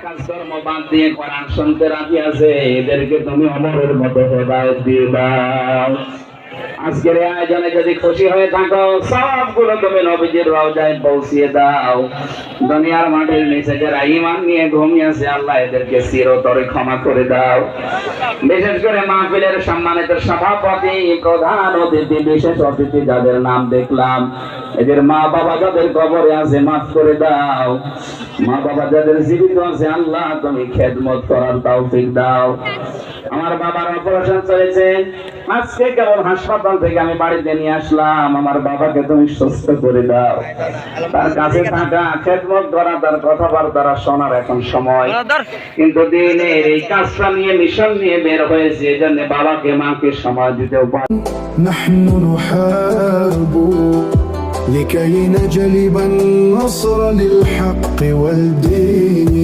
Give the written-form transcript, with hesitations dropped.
কাজকর্ম বাদ দিয়ে কোরআন শুনতে রাজি আছে, এদেরকে তুমি অমরের মতো হেদায়েত দিয়ে দাও। আজকের আয়োজনে যদি খুশি হয়ে থাকো, সবগুলো তুমি নবীজির রওজায় পৌঁছিয়ে দাও। দুনিয়ার মাটির নিচে যারা ঈমান নিয়ে ঘুমিয়েছে, আল্লাহ এদেরকে চিরতরে ক্ষমা করে দাও। বিশেষ করে মাহফিলের সম্মানিত সভাপতি, প্রধান অতিথি, বিশেষ অতিথি যাদের নাম দেখলাম, এদের মা বাবা যাদের কবরে আছে মাফ করে দাও। মা বাবা যাদের জীবিত আছে, আল্লাহ তুমি খেদমত করার তৌফিক দাও। আমার বাবার অপারেশন চলেছে, আজকে কেবল হাসপাতাল থেকে আমি বাড়িতে নিয়ে আসলাম। আমার বাবাকে তুমি সুস্থ করে দাও। তার কাছে থাকা, খেদমত করা, তার কথাবার্তা শোনার এখন সময়, কিন্তু দিনের এই কাজটা নিয়ে, মিশন নিয়ে বের হয়েছে, এই জন্য বাবাকে মাকে সময় দিতেও পারি। لكي نجلب النصر للحق والدين